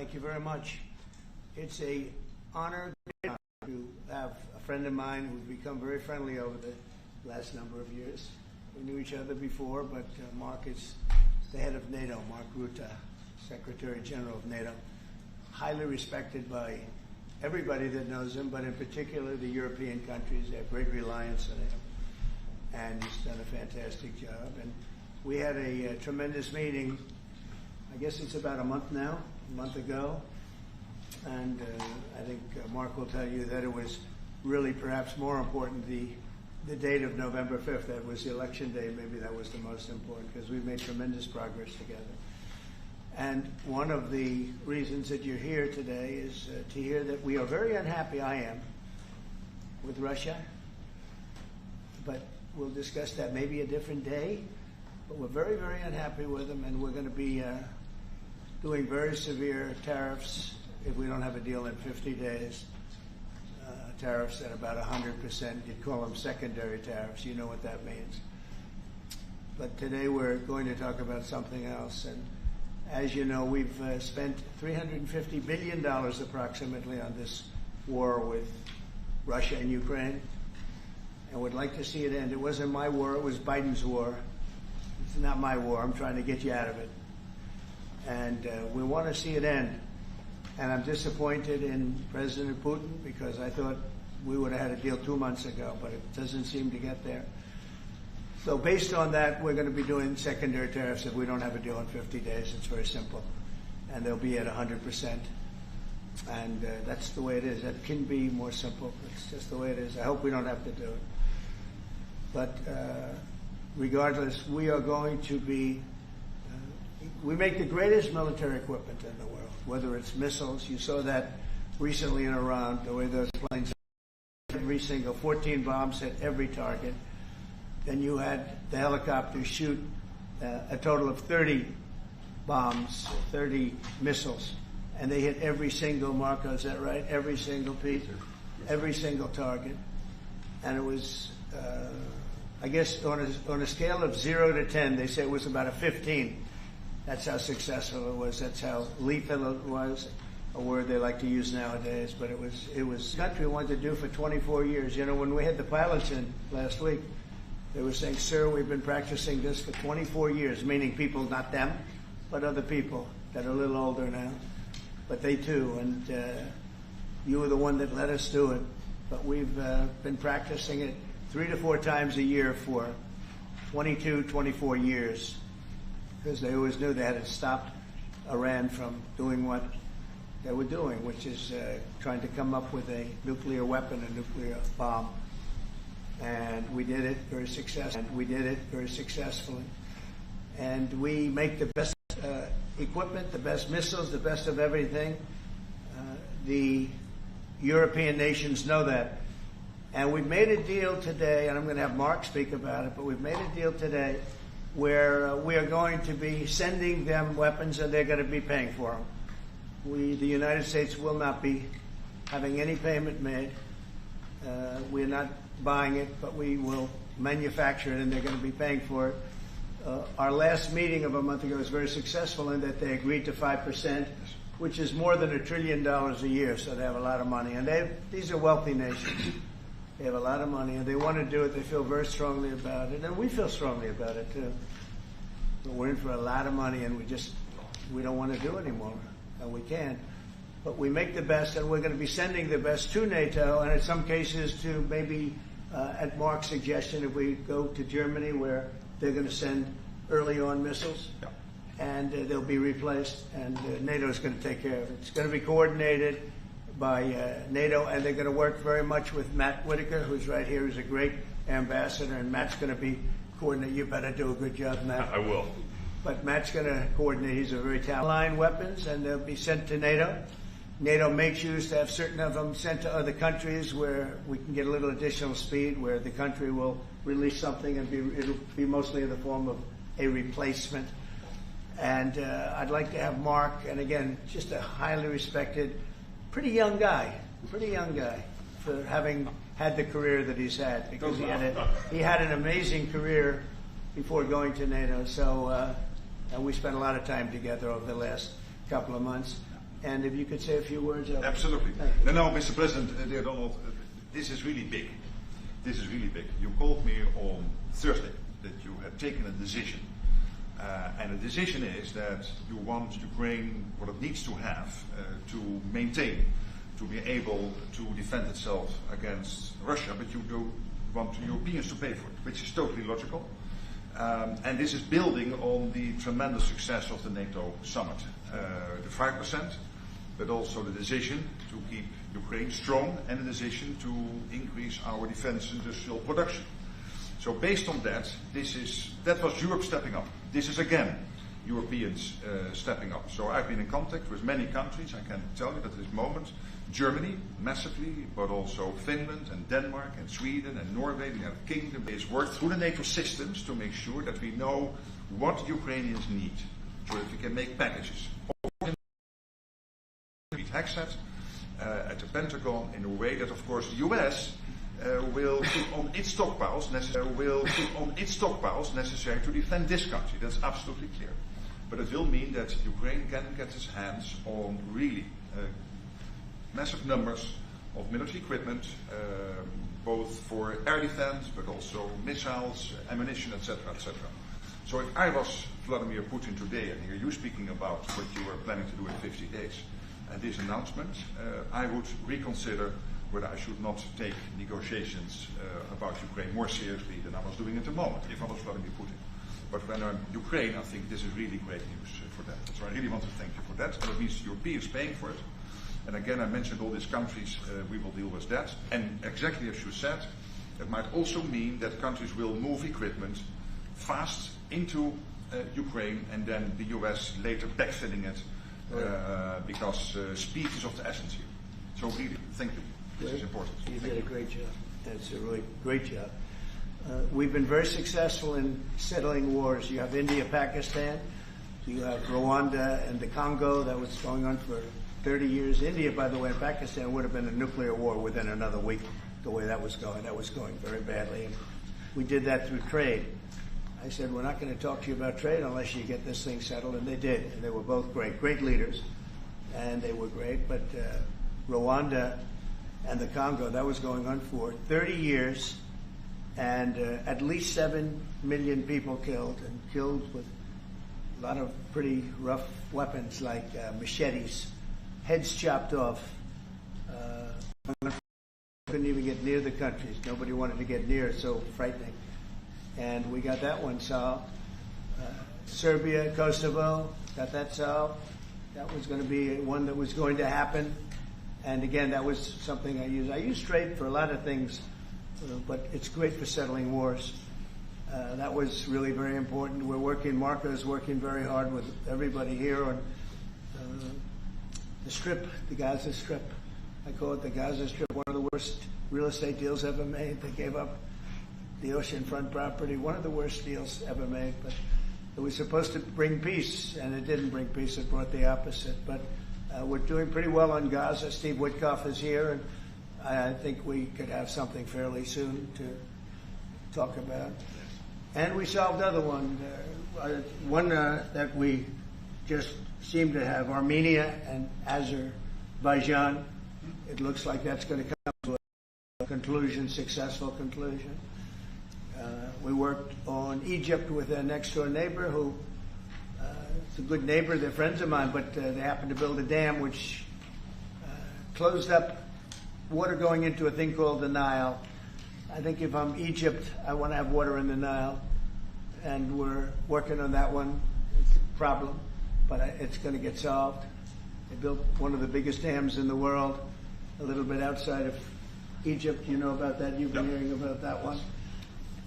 Thank you very much. It's an honor to have a friend of mine who's become very friendly over the last number of years. We knew each other before, but Mark is the head of NATO, Mark Rutte, Secretary General of NATO. Highly respected by everybody that knows him, but in particular the European countries. They have great reliance on him, and he's done a fantastic job. And we had a tremendous meeting, I guess it's about a month ago, and I think Mark will tell you that it was really perhaps more important the date of November 5th. That was the election day. Maybe that was the most important because we've made tremendous progress together. And one of the reasons that you're here today is to hear that we are very unhappy, I am, with Russia. But we'll discuss that maybe a different day. But we're very, very unhappy with them, and we're going to be doing very severe tariffs if we don't have a deal in 50 days. Tariffs at about 100%. You'd call them secondary tariffs. You know what that means. But today we're going to talk about something else. And as you know, we've spent $350 billion approximately on this war with Russia and Ukraine, and would like to see it end. It wasn't my war, it was Biden's war. It's not my war. I'm trying to get you out of it. And we want to see it end. And I'm disappointed in President Putin because I thought we would have had a deal 2 months ago, but it doesn't seem to get there. So based on that, we're going to be doing secondary tariffs if we don't have a deal in 50 days. It's very simple. And they'll be at 100%. And that's the way it is. That can be more simple. It's just the way it is. I hope we don't have to do it. But regardless, we are going to be, we make the greatest military equipment in the world, whether it's missiles. You saw that recently in Iran, the way those planes, every single 14 bombs hit every target. Then you had the helicopters shoot a total of 30 bombs, 30 missiles, and they hit every single, Marco, is that right? Every single piece, every single target. And it was, I guess, on a scale of 0 to 10, they say it was about a 15. That's how successful it was. That's how lethal it was, a word they like to use nowadays. But it was the country wanted to do for 24 years. You know, when we had the pilots in last week, they were saying, sir, we've been practicing this for 24 years, meaning people, not them, but other people that are a little older now. But they too, and you were the one that let us do it. But we've been practicing it 3 to 4 times a year for 22, 24 years, because they always knew they had to stop Iran from doing what they were doing, which is trying to come up with a nuclear weapon, a nuclear bomb. And we did it very successfully. And we make the best equipment, the best missiles, the best of everything. The European nations know that. And we've made a deal today, and I'm going to have Mark speak about it, but we've made a deal today where we are going to be sending them weapons and they're going to be paying for them. The United States will not be having any payment made. We're not buying it, but we will manufacture it and they're going to be paying for it. Our last meeting of a month ago was very successful in that they agreed to 5%, which is more than $1 trillion a year, so they have a lot of money. And these are wealthy nations. They have a lot of money and they want to do it. They feel very strongly about it, and we feel strongly about it too. But we're in for a lot of money and we don't want to do anymore, and we can't. But we make the best, and we're going to be sending the best to NATO, and in some cases to maybe, at Mark's suggestion, if we go to Germany, where they're going to send early on missiles, and they'll be replaced, and NATO is going to take care of it. It's going to be coordinated by NATO, and they're going to work very much with Matt Whitaker, who's right here, who's a great ambassador, and Matt's going to be coordinated. You better do a good job, Matt. I will. But Matt's going to coordinate. He's a very talented line weapons, and they'll be sent to NATO. NATO may choose to have certain of them sent to other countries where we can get a little additional speed, where the country will release something and it'll be mostly in the form of a replacement. And I'd like to have Mark, and again, just a highly respected, pretty young guy for having had the career that he's had, because he had an amazing career before going to NATO. So, and we spent a lot of time together over the last couple of months. And if you could say a few words. Absolutely. No, Mr. President, dear Donald, this is really big. This is really big. You called me on Thursday that you had taken a decision. And the decision is that you want Ukraine, what it needs to have to maintain, to be able to defend itself against Russia, but you do want the Europeans to pay for it, which is totally logical. And this is building on the tremendous success of the NATO summit. The 5%, but also the decision to keep Ukraine strong and the decision to increase our defense industrial production. So based on that, that was Europe stepping up. This is again Europeans stepping up. So I've been in contact with many countries. I can tell you that at this moment, Germany massively, but also Finland and Denmark and Sweden and Norway, the United Kingdom, is worked through the NATO systems to make sure that we know what Ukrainians need, so that we can make packages. Hexet at the Pentagon in a way that, of course, the US will put on its stockpiles necessary to defend this country. That's absolutely clear. But it will mean that Ukraine can get its hands on really massive numbers of military equipment, both for air defense, but also missiles, ammunition, etc., etc. So if I was Vladimir Putin today and hear you speaking about what you are planning to do in 50 days, and this announcement, I would reconsider whether I should not take negotiations about Ukraine more seriously than I was doing at the moment, if I was Vladimir Putin. But when I'm Ukraine, I think this is really great news for that. So I really want to thank you for that. And it means the Europeans paying for it. And again, I mentioned all these countries, we will deal with that. And exactly as you said, it might also mean that countries will move equipment fast into Ukraine and then the US later backfilling it because speed is of the essence here. So really, thank you. This is important. You did a great job. That's a really great job. We've been very successful in settling wars. You have India, Pakistan. You have Rwanda and the Congo. That was going on for 30 years. India, by the way, and Pakistan would have been a nuclear war within another week, the way that was going. That was going very badly. And we did that through trade. I said, we're not going to talk to you about trade unless you get this thing settled, and they did. And they were both great leaders, and they were great. But Rwanda and the Congo, that was going on for 30 years, and at least 7 million people killed with a lot of pretty rough weapons like machetes, heads chopped off. Couldn't even get near the countries. Nobody wanted to get near. It's so frightening. And we got that one solved. Serbia, Kosovo, got that solved. That was going to be one that was going to happen. And again, that was something I use. I use trade for a lot of things, but it's great for settling wars. That was really very important. Marco's working very hard with everybody here on the Strip, the Gaza Strip. I call it the Gaza Strip, one of the worst real estate deals ever made. They gave up the oceanfront property, one of the worst deals ever made. But it was supposed to bring peace, and it didn't bring peace. It brought the opposite. But we're doing pretty well on Gaza. Steve Witkoff is here, and I think we could have something fairly soon to talk about. And we solved another one, that we just seem to have, Armenia and Azerbaijan. It looks like that's going to come to a conclusion, successful conclusion. We worked on Egypt with a next-door neighbor who is a good neighbor. They're friends of mine, but they happened to build a dam which closed up water going into a thing called the Nile. I think if I'm Egypt, I want to have water in the Nile, and we're working on that one. It's a problem, but it's going to get solved. They built one of the biggest dams in the world, a little bit outside of Egypt. You know about that. You've been hearing about that one.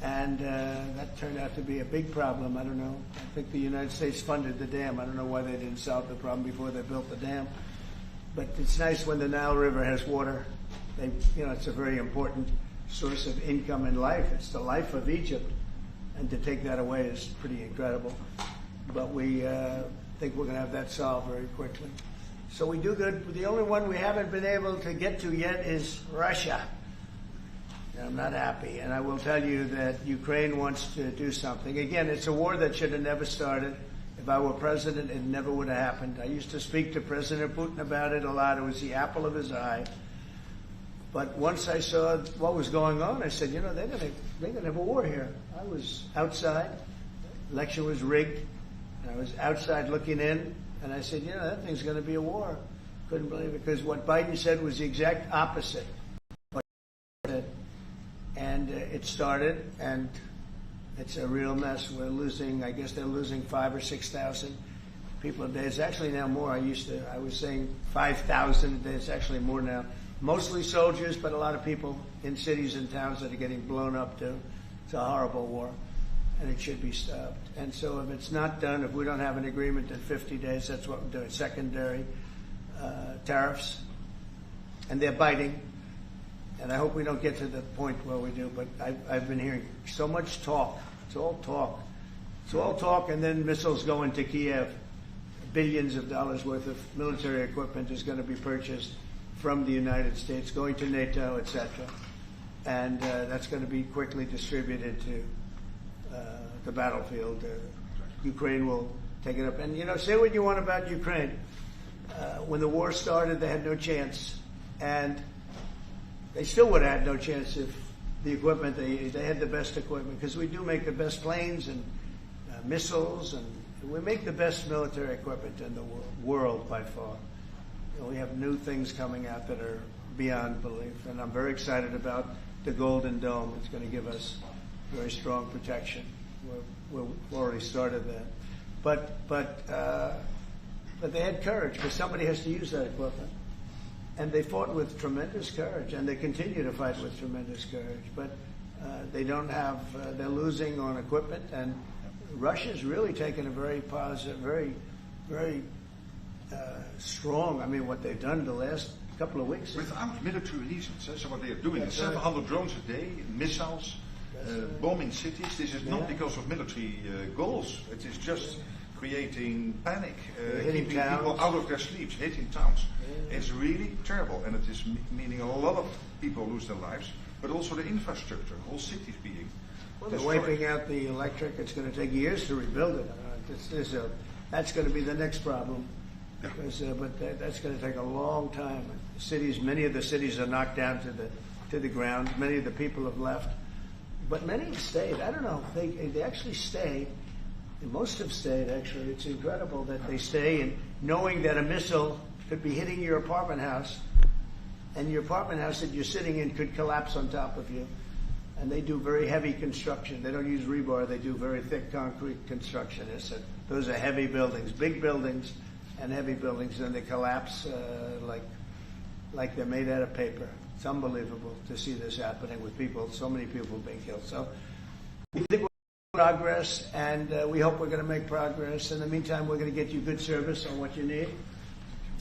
And that turned out to be a big problem. I don't know. I think the United States funded the dam. I don't know why they didn't solve the problem before they built the dam. But it's nice when the Nile River has water. It's a very important source of income and life. It's the life of Egypt. And to take that away is pretty incredible. But we think we're going to have that solved very quickly. So we do good. The only one we haven't been able to get to yet is Russia. I'm not happy, and I will tell you that Ukraine wants to do something. Again, it's a war that should have never started. It If I were president, it never would have happened. I used to speak to President Putin about it a lot. It was the apple of his eye. But once I saw what was going on, I said, they're gonna have a war here. I was outside. Election was rigged. And I was outside looking in, and I said, that thing's going to be a war. Couldn't believe it, because what Biden said was the exact opposite. And it started, and it's a real mess. We're losing, I guess they're losing 5,000 or 6,000 people a day. It's actually now more. I was saying 5,000 a day. It's actually more now. Mostly soldiers, but a lot of people in cities and towns that are getting blown up too. It's a horrible war, and it should be stopped. And so if it's not done, if we don't have an agreement in 50 days, that's what we're doing. Secondary tariffs, and they're biting. And I hope we don't get to the point where we do, but I've been hearing so much talk. It's all talk. It's all talk, and then missiles go into Kiev. Billions of dollars worth of military equipment is going to be purchased from the United States, going to NATO, etc. And that's going to be quickly distributed to the battlefield. Ukraine will take it up. And, say what you want about Ukraine. When the war started, they had no chance. And they still would have had no chance if the equipment, they had the best equipment, because we do make the best planes and missiles, and we make the best military equipment in the world by far. We have new things coming out that are beyond belief, and I'm very excited about the Golden Dome. It's going to give us very strong protection. We've already started that. But they had courage, because somebody has to use that equipment. And they fought with tremendous courage, and they continue to fight with tremendous courage. But they don't have, they're losing on equipment, and Russia's really taken a very positive, very strong, what they've done the last couple of weeks. Without military reasons. So what they are doing is 700 drones a day, missiles, bombing cities. This is not because of military goals. It is just creating panic, keeping people out of their sleeps, hitting towns. Yeah. It's really terrible, and it is meaning a lot of people lose their lives, but also the infrastructure, whole cities being they're wiping out the electric. It's going to take years to rebuild it. That's going to be the next problem. Yeah. But that's going to take a long time. Many of the cities are knocked down to the ground. Many of the people have left, but many have stayed. I don't know. They actually stay. Most have stayed, actually. It's incredible that they stay, and knowing that a missile could be hitting your apartment house, and your apartment house that you're sitting in could collapse on top of you. And they do very heavy construction. They don't use rebar. They do very thick concrete construction. Those are heavy buildings, big buildings and heavy buildings, and they collapse like they're made out of paper. It's unbelievable to see this happening with so many people being killed. So we think we're progress, and we hope we're going to make progress. In the meantime, we're going to get you good service on what you need.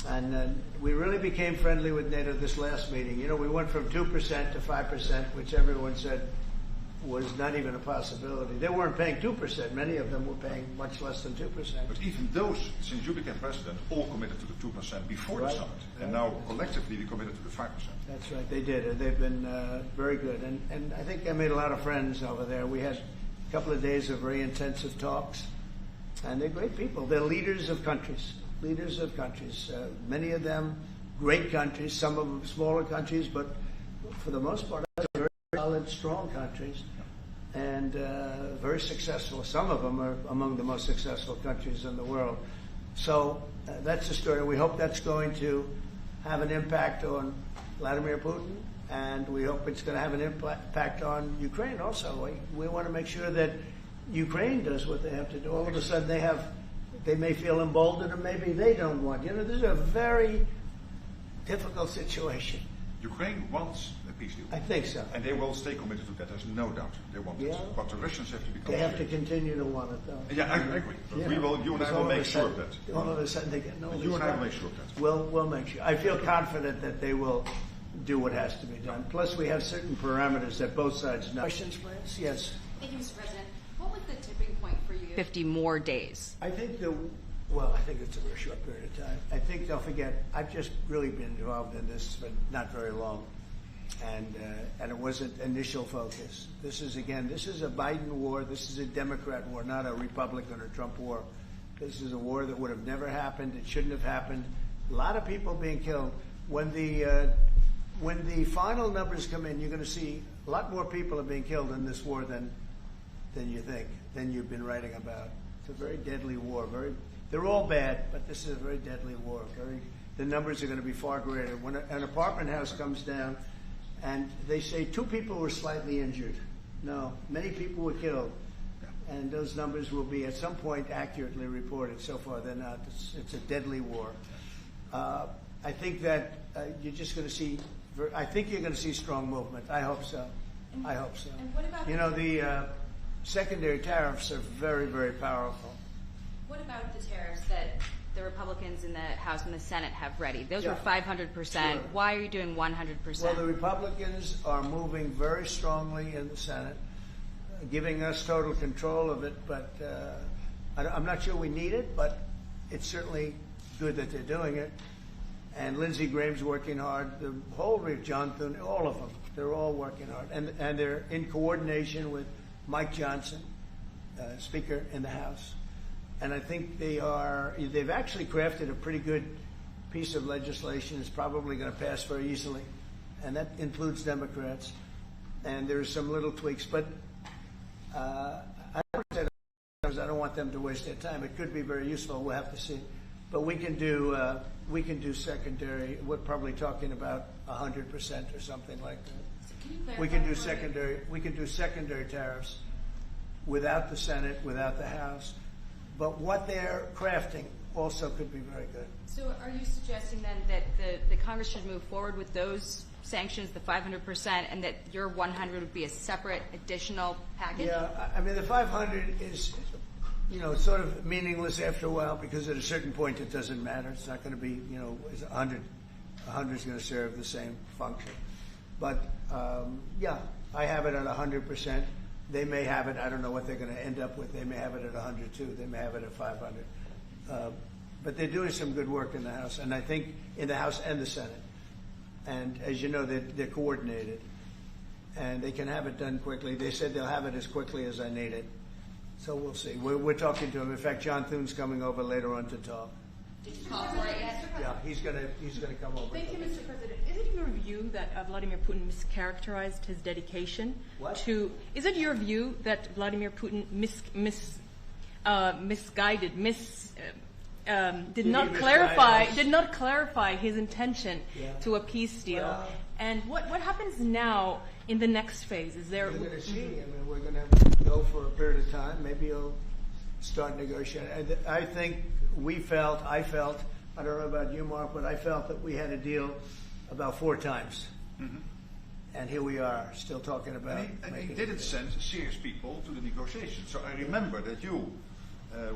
And we really became friendly with NATO this last meeting. We went from 2% to 5%, which everyone said was not even a possibility. They weren't paying 2%. Many of them were paying much less than 2%. But even those, since you became president, all committed to the 2% before the summit. And now collectively we committed to the 5%. That's right. They did. And they've been very good. And I think I made a lot of friends over there. We had a couple of days of very intensive talks. And they're great people. They're leaders of countries. Many of them great countries, some of them smaller countries, but for the most part, very solid, strong countries, and very successful. Some of them are among the most successful countries in the world. So that's the story. We hope that's going to have an impact on Vladimir Putin, and we hope it's going to have an impact on Ukraine also. We want to make sure that Ukraine does what they have to do. All of a sudden they may feel emboldened, or maybe they don't want. This is a very difficult situation. Ukraine wants a peace deal. I think so. And they will stay committed to that, there's no doubt. They want it. But the Russians have to become They have to continue to want it, though. Yeah, I agree. But you and I will make sure of that. All of a sudden they get no. You and I will make sure of that. We'll make sure. I feel confident that they will do what has to be done. Plus, we have certain parameters that both sides know. Questions, please? Yes. Thank you, Mr. President. What was the tipping point for you? 50 more days. I think it's a very short period of time. I think they'll forget. I've just really been involved in this for not very long, and it wasn't initial focus. This is a Biden war. This is a Democrat war, not a Republican or Trump war. This is a war that would have never happened. It shouldn't have happened. A lot of people being killed. When the final numbers come in, you're going to see a lot more people are being killed in this war than you think, than you've been writing about. It's a very deadly war. They're all bad, but this is a very deadly war. The numbers are going to be far greater. When an apartment house comes down, and they say 2 people were slightly injured. No, many people were killed. And those numbers will be at some point accurately reported. So far, they're not. It's a deadly war. I think that you're just going to see. I think you're going to see strong movement. I hope so. I hope so. And what about the secondary tariffs are very, very powerful. What about the tariffs that the Republicans in the House and the Senate have ready? Those were 500%. Sure. Why are you doing 100%? Well, the Republicans are moving very strongly in the Senate, giving us total control of it, but I'm not sure we need it, but it's certainly good that they're doing it. And Lindsey Graham's working hard. The whole John Thune, all of them, they're all working hard. And they're in coordination with Mike Johnson, Speaker in the House. And I think they've actually crafted a pretty good piece of legislation. It's probably going to pass very easily. And that includes Democrats. And there's some little tweaks, but I don't want them to waste their time. It could be very useful. We'll have to see. But we can do secondary. We're probably talking about 100% or something like that. So We can do secondary tariffs without the Senate, without the House. But what they're crafting also could be very good. So are you suggesting then that the Congress should move forward with those sanctions, the 500%, and that your 100 would be a separate additional package? Yeah, I mean, the 500 is, sort of meaningless after a while because at a certain point it doesn't matter. It's not going to be, 100. 100 is going to serve the same function. But, I have it at 100%. They may have it, I don't know what they're going to end up with. They may have it at 100 too. They may have it at 500. But they're doing some good work in the House, and I think in the House and the Senate. And as you know, they're coordinated, and they can have it done quickly. They said they'll have it as quickly as I need it. So we'll see. We're talking to him. In fact, John Thune's coming over later on to talk. Did you call for it yet? Yeah, he's gonna come over. Thank you, Mr. President. Is it your view that Vladimir Putin mischaracterized his dedication to? Is it your view that Vladimir Putin did not clarify his intention to a peace deal? Well, and what happens now in the next phase? Is there? We're going to see. I mean, we're going to go for a period of time. Maybe he'll start negotiating. I think I felt, I don't know about you, Mark, but I felt that we had a deal about 4 times. Mm-hmm. And here we are, still talking about it. And he didn't send serious people to the negotiations. So I remember that you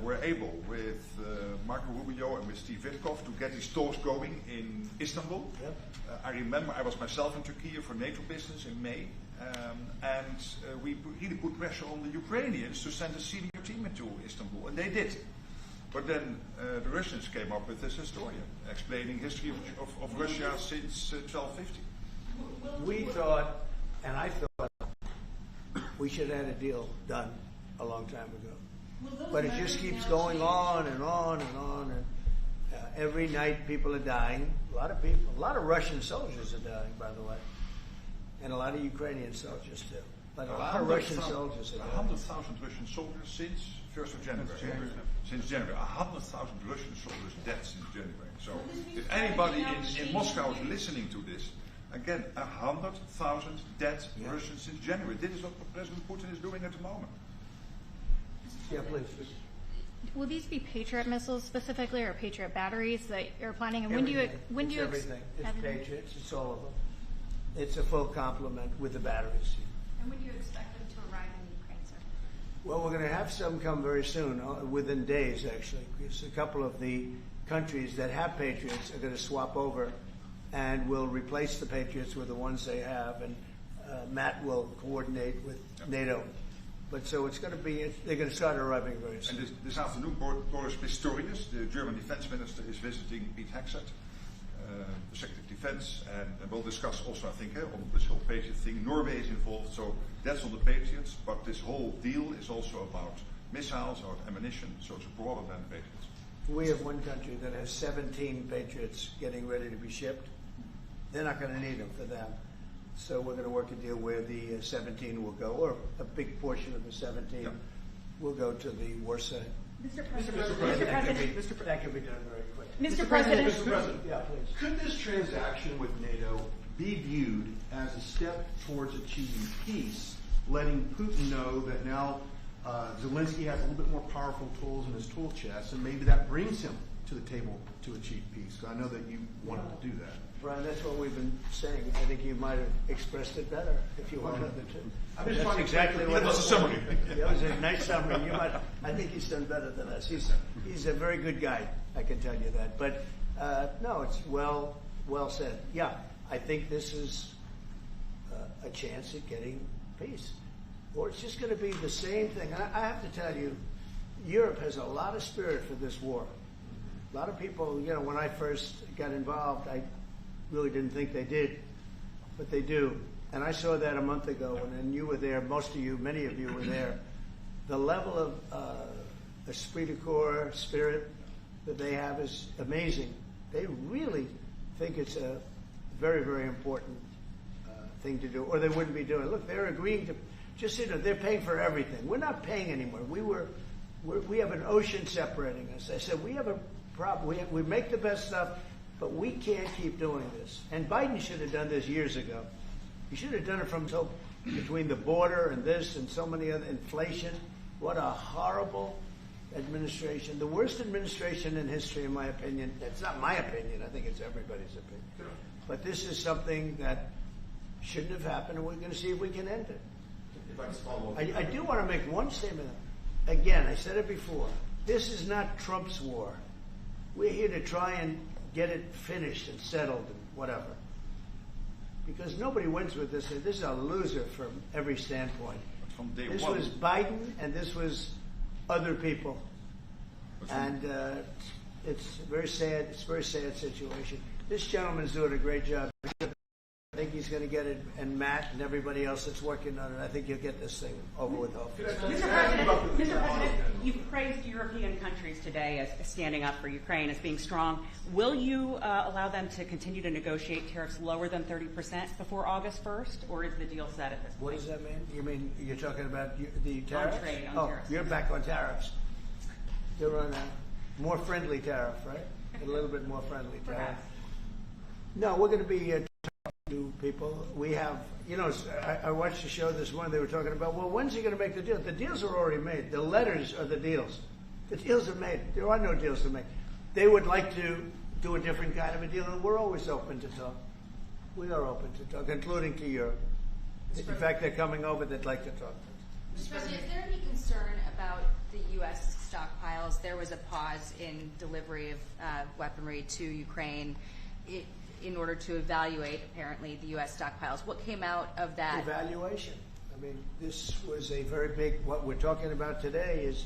were able, with Marco Rubio and with Steve Witkoff, to get these talks going in Istanbul. Yep. I remember I was myself in Turkey for NATO business in May. And we really put pressure on the Ukrainians to send a senior team into Istanbul, and they did. But then the Russians came up with this historian explaining history of Russia since 1250. We thought, and I thought, we should have had a deal done a long time ago. But it just keeps going on and on and on. And every night people are dying. A lot of Russian soldiers are dying, by the way. And a lot of Ukrainian soldiers too. But a lot of Russian soldiers are dying. 100,000 Russian soldiers since 1st of January. Since January. 100,000 Russian soldiers dead since January. So if anybody in Moscow is listening to this, again, 100,000 dead Russians since January. This is what President Putin is doing at the moment. Yeah, please. Will these be Patriot missiles specifically, or Patriot batteries that you're planning? And Everything. when do you everything? It's Patriots. It's all of them. It's a full complement with the batteries. And when do you expect them to arrive in Ukraine, sir? Well, we're going to have some come very soon, within days, actually. Because a couple of the countries that have Patriots are going to swap over and will replace the Patriots with the ones they have. And Matt will coordinate with NATO. But so it's going to be, they're going to start arriving very soon. And this afternoon, Boris Pistorius, the German defense minister, is visiting Pete Hegseth, the Secretary of Defense, and we'll discuss also, I think, on this whole Patriot thing. Norway is involved, so that's on the Patriots, but this whole deal is also about missiles or ammunition, so it's broader than Patriots. We have one country that has 17 Patriots getting ready to be shipped. They're not going to need them for them. So we're going to work a deal where the 17 will go, or a big portion of the 17 will go to the war site. Mr. President. That could be done very quick. Mr. President. Mr. President, Yeah, please. could this transaction with NATO be viewed as a step towards achieving peace, letting Putin know that now Zelensky has a little bit more powerful tools in his tool chest, and maybe that brings him to the table to achieve peace? I know that you wanted to do that. Brian, that's what we've been saying. I think you might have expressed it better if you wanted to. I'm just That's trying to exactly what That was a summary. That was a nice summary. I think he's done better than us. He's a very good guy, I can tell you that. But no, it's well said. Yeah, I think this is a chance at getting peace. Or it's just going to be the same thing. I have to tell you, Europe has a lot of spirit for this war. A lot of people, when I first got involved, I really didn't think they did, but they do. And I saw that a month ago, and you were there, most of you, many of you were there. The level of esprit de corps, spirit that they have is amazing. They really think it's a very, very important thing to do, or they wouldn't be doing it. Look, they're agreeing to, they're paying for everything. We're not paying anymore. We have an ocean separating us. I said, we have a problem. We make the best stuff, but we can't keep doing this. And Biden should have done this years ago. He should have done it from between the border and this and so many other inflation. What a horrible administration. The worst administration in history, in my opinion. That's not my opinion. I think it's everybody's opinion. But this is something that shouldn't have happened, and we're going to see if we can end it. If I can follow up. I do want to make one statement. Again, I said it before. This is not Trump's war. We're here to try and get it finished and settled and whatever. Because nobody wins with this. This is a loser from every standpoint. From day This one. was Biden and this was other people. And it's very sad. It's a very sad situation. This gentleman's doing a great job. I think he's going to get it, and Matt and everybody else that's working on it. I think you'll get this thing over with. Mr. President, you've praised European countries today as standing up for Ukraine, as being strong. Will you allow them to continue to negotiate tariffs lower than 30% before August 1st, or is the deal set at this point? What does that mean? You mean you're talking about the tariffs? On trade, on tariffs. You're back on tariffs. You're on a more friendly tariff, right? A little bit more friendly tariff. Perhaps. No, we're going to be talking to people. We have, I watched the show this morning. They were talking about, well, when's he going to make the deal? The deals are already made. The letters are the deals. The deals are made. There are no deals to make. They would like to do a different kind of a deal, and we're always open to talk. We are open to talk, including to Europe. In fact, they're coming over. They'd like to talk to us. Mr. President, is there any concern about the U.S. stockpiles? There was a pause in delivery of weaponry to Ukraine in order to evaluate, apparently, the U.S. stockpiles. What came out of that? Evaluation. I mean, this was a very big, what we're talking about today is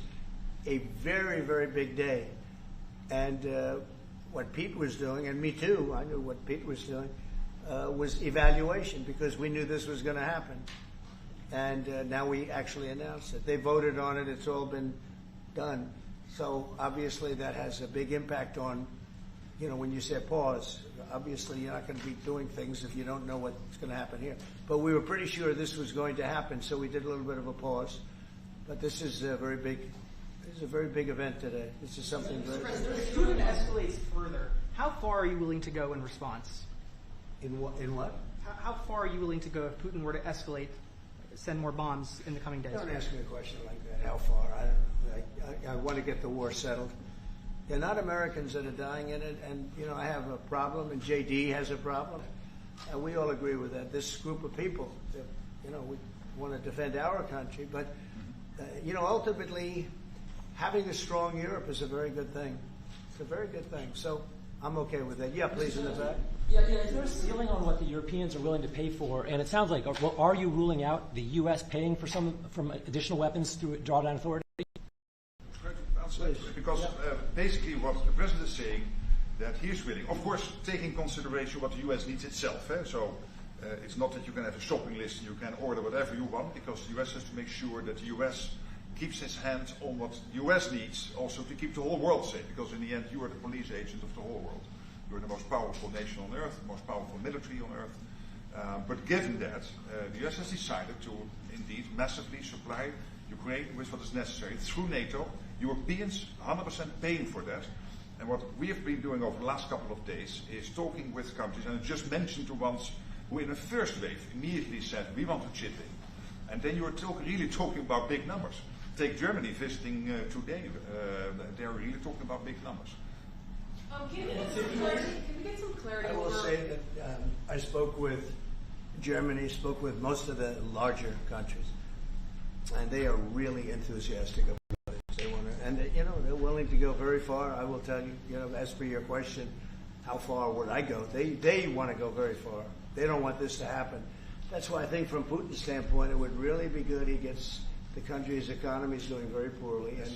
a very, very big day. And what Pete was doing, and me too, I knew what Pete was doing, was evaluation, because we knew this was going to happen. And now we actually announced it. They voted on it. It's all been done. So obviously that has a big impact on, when you say pause, obviously you're not going to be doing things if you don't know what's going to happen here. But we were pretty sure this was going to happen, so we did a little bit of a pause. But this is a very big event today. This is something very big. If Putin escalates further, how far are you willing to go in response? In what? How far are you willing to go if Putin were to escalate, send more bombs in the coming days? Don't ask me a question like that. How far? I want to get the war settled. They're not Americans that are dying in it, and I have a problem, and JD has a problem, and we all agree with that. This group of people, we want to defend our country, but ultimately, having a strong Europe is a very good thing. It's a very good thing. So I'm okay with that. Yeah, please, in the back. Yeah, is there a ceiling on what the Europeans are willing to pay for? And it sounds like, are you ruling out the U.S. paying for from additional weapons through drawdown authority? Because basically what the president is saying, that he's willing, of course, taking into consideration what the U.S. needs itself. So it's not that you can have a shopping list and you can order whatever you want, because the U.S. has to make sure that the U.S. keeps his hands on what the US needs also to keep the whole world safe, because in the end you are the police agent of the whole world. You're the most powerful nation on earth, the most powerful military on earth. But given that, the US has decided to indeed massively supply Ukraine with what is necessary through NATO. Europeans 100% paying for that. And what we have been doing over the last couple of days is talking with countries, and I just mentioned the ones who in the first wave immediately said, we want to chip in. And then you are really talking about big numbers. Take Germany visiting today. They're really talking about big numbers. Can we get some clarity? I will say that I spoke with Germany, spoke with most of the larger countries, and they are really enthusiastic about it. They want to, and they're willing to go very far. I will tell you, as for your question, how far would I go? They want to go very far. They don't want this to happen. That's why I think from Putin's standpoint, it would really be good. He gets the country's economy is doing very poorly, and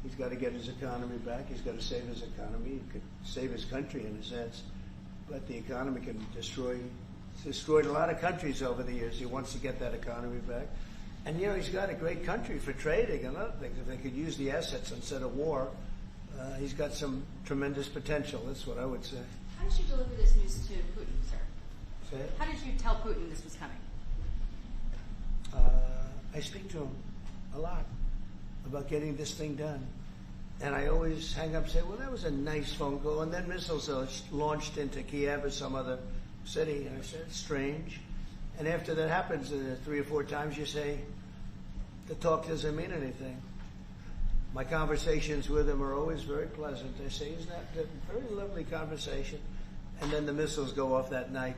he's got to get his economy back. He's got to save his economy. He could save his country in a sense, but the economy can destroyed a lot of countries over the years. He wants to get that economy back. And, he's got a great country for trading and other things. If they could use the assets instead of war, he's got some tremendous potential. That's what I would say. How did you deliver this news to Putin, sir? Say it? How did you tell Putin this was coming? I speak to him a lot about getting this thing done. And I always hang up and say, well, that was a nice phone call. And then missiles are launched into Kiev or some other city. And I said, it's strange. And after that happens 3 or 4 times, you say, the talk doesn't mean anything. My conversations with him are always very pleasant. I say, isn't that a very lovely conversation? And then the missiles go off that night.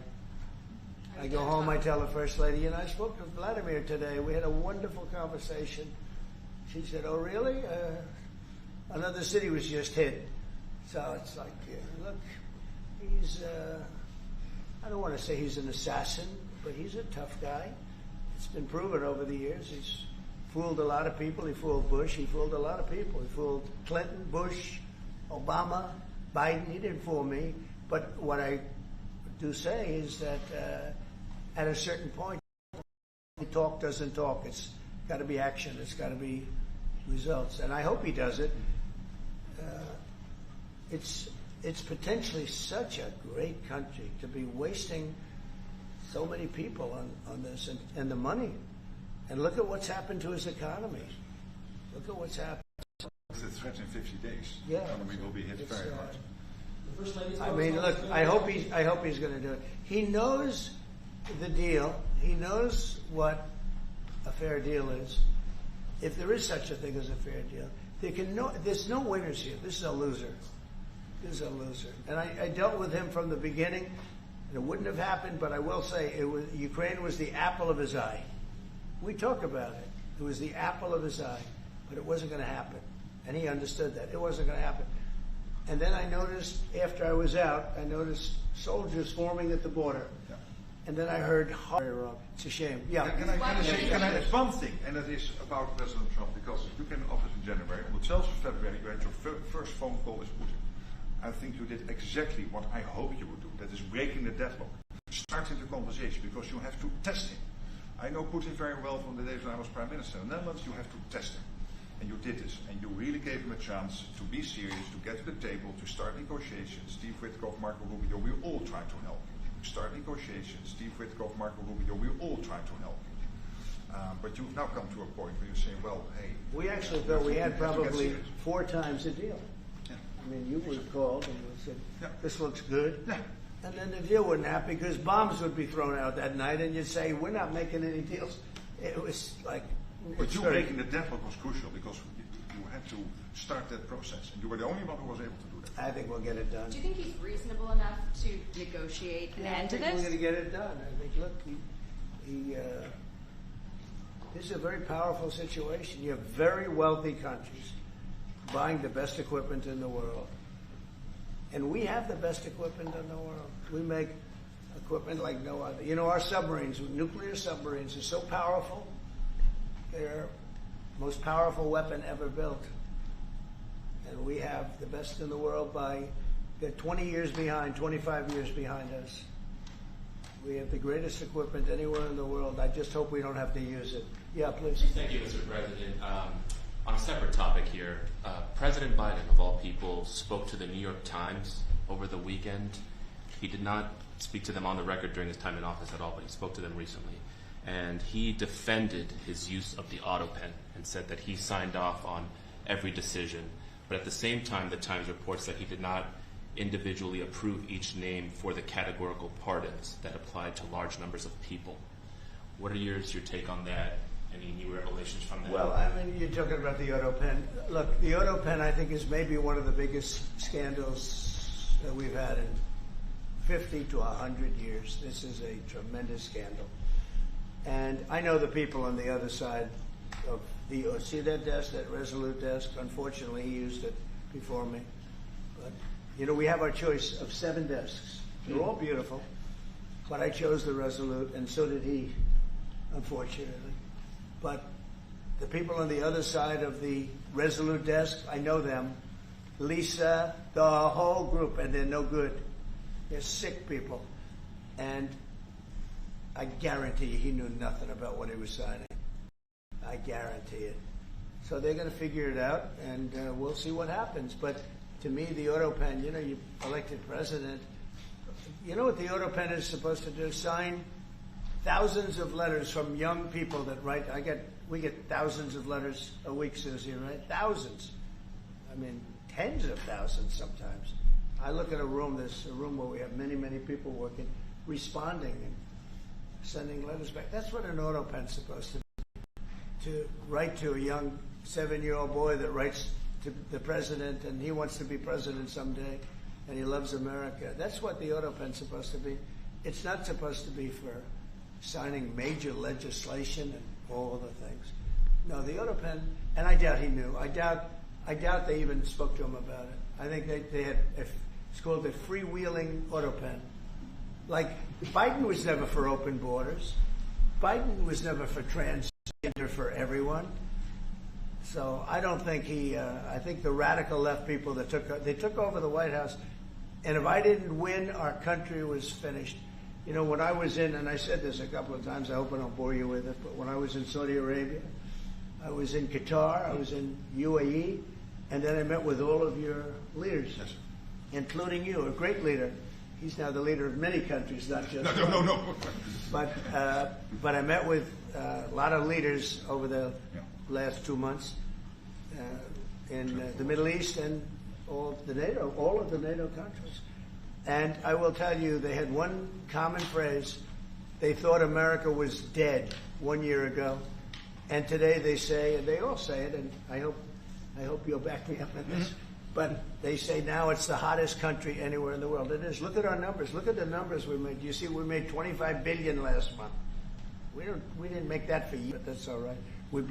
I go home, I tell the First Lady, I spoke to Vladimir today. We had a wonderful conversation. She said, oh, really? Another city was just hit. So it's like, look, he's, I don't want to say he's an assassin, but he's a tough guy. It's been proven over the years. He's fooled a lot of people. He fooled Bush. He fooled a lot of people. He fooled Clinton, Bush, Obama, Biden. He didn't fool me. But what I do say is that at a certain point, talk doesn't talk. It's got to be action. It's got to be results. And I hope he does it. It's potentially such a great country to be wasting so many people on this and the money. And look at what's happened to his economy. Look at what's happened. With the threat in 50 days, yeah, the economy will be hit very hard. I mean, look, I hope he's going to do it. He knows the deal. He knows what a fair deal is. If there is such a thing as a fair deal, there's no winners here. This is a loser. This is a loser. And I dealt with him from the beginning. It wouldn't have happened, but I will say Ukraine was the apple of his eye. We talk about it. It was the apple of his eye, but it wasn't going to happen. And he understood that. It wasn't going to happen. And then I noticed, after I was out, soldiers forming at the border. Yeah. And then I heard, very wrong. It's a shame. Yeah. Can I add one thing, and that is about President Trump, because you came in office in January. On the 12th of February, you had your first phone call with Putin. I think you did exactly what I hoped you would do. That is breaking the deadlock. Starting the conversation, because you have to test him. I know Putin very well from the days when I was Prime Minister in the Netherlands. You have to test him. And you did this. And you really gave him a chance to be serious, to get to the table, to start negotiations. Steve Witkoff, Marco Rubio, we all tried to help you. Start negotiations. Steve Witkoff, Marco Rubio, we all tried to help you. But you've now come to a point where you say, well, hey. We actually thought we had probably 4 times the deal. Yeah. I mean, you would have called and said, this looks good. Yeah. And then the deal wouldn't happen because bombs would be thrown out that night and you'd say, we're not making any deals. It was like... But you breaking the deadlock was crucial because you had to start that process. And you were the only one who was able to do that. I think we'll get it done. Do you think he's reasonable enough to negotiate an end to I think this? we're going to get it done. I think, look, this is a very powerful situation. You have very wealthy countries buying the best equipment in the world. And we have the best equipment in the world. We make equipment like no other. Our submarines, nuclear submarines, are so powerful. They're the most powerful weapon ever built. And we have the best in the world they're 20 years behind, 25 years behind us. We have the greatest equipment anywhere in the world. I just hope we don't have to use it. Yeah, please. Thank you, Mr. President. On a separate topic here, President Biden, of all people, spoke to the New York Times over the weekend. He did not speak to them on the record during his time in office at all, but he spoke to them recently. And he defended his use of the auto pen and said that he signed off on every decision. But at the same time, the Times reports that he did not individually approve each name for the categorical pardons that applied to large numbers of people. What are your take on that? Any new revelations from that? Well, I mean, you're talking about the auto pen. Look, the auto pen, I think, is maybe one of the biggest scandals that we've had in 50 to 100 years. This is a tremendous scandal. And I know the people on the other side of the, see that desk, that Resolute desk? Unfortunately, he used it before me. But, you know, we have our choice of 7 desks. They're all beautiful. But I chose the Resolute, and so did he, unfortunately. But the people on the other side of the Resolute desk, I know them. Lisa, the whole group, and they're no good. They're sick people. And I guarantee you he knew nothing about what he was signing. I guarantee it. So they're going to figure it out, and we'll see what happens. But to me, the auto pen, you know, you elected president. You know what the auto pen is supposed to do? Sign thousands of letters from young people that write. We get thousands of letters a week, Susie, right? Thousands. I mean, tens of thousands sometimes. I look at a room, there's a room where we have many, many people working, responding and sending letters back. That's what an auto pen's supposed to do. To write to a young 7-year-old boy that writes to the president, and he wants to be president someday, and he loves America. That's what the auto pen's supposed to be. It's not supposed to be for signing major legislation and all the things. No, the auto pen, and I doubt he knew. I doubt they even spoke to him about it. I think they had, it's called the freewheeling auto pen. Like, Biden was never for open borders. Biden was never for transgender for everyone. So I don't think I think the radical left people that took over the White House, and if I didn't win, our country was finished. You know, when I was in, and I said this a couple of times, I hope I don't bore you with it, but when I was in Saudi Arabia, I was in Qatar, I was in UAE, and then I met with all of your leaders, yes, including you, a great leader. He's now the leader of many countries, not just one. No. But I met with a lot of leaders over the last 2 months in the Middle East and all of the NATO countries. And I will tell you, they had one common phrase. They thought America was dead 1 year ago. And today they say, and they all say it, and I hope you'll back me up in this, but they say now it's the hottest country anywhere in the world. It is. Look at our numbers. Look at the numbers we made. You see, we made $25 billion last month. We didn't make that for you, but that's all right. We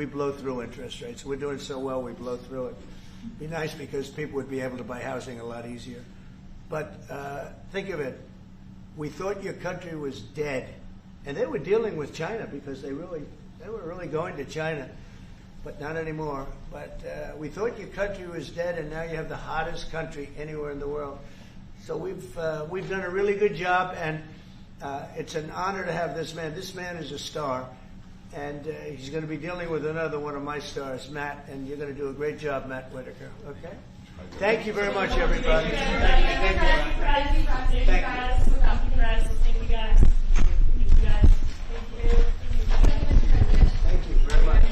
blow through interest rates. We're doing so well, we blow through it. Be nice because people would be able to buy housing a lot easier. But think of it. We thought your country was dead, and they were dealing with China because they were really going to China, but not anymore. But we thought your country was dead, and now you have the hottest country anywhere in the world. So we've done a really good job, and it's an honor to have this man. This man is a star, and he's going to be dealing with another one of my stars, Matt, and you're going to do a great job, Matt Whitaker. Okay? Thank you very much, everybody. Thank you. Thank you, guys. Thank you very much.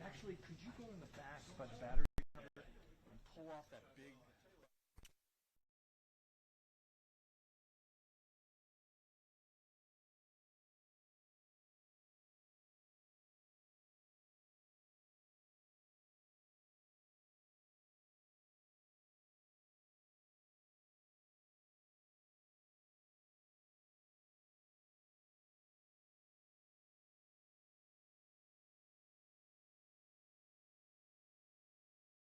Actually, could you go in the back by the battery cover and pull off that big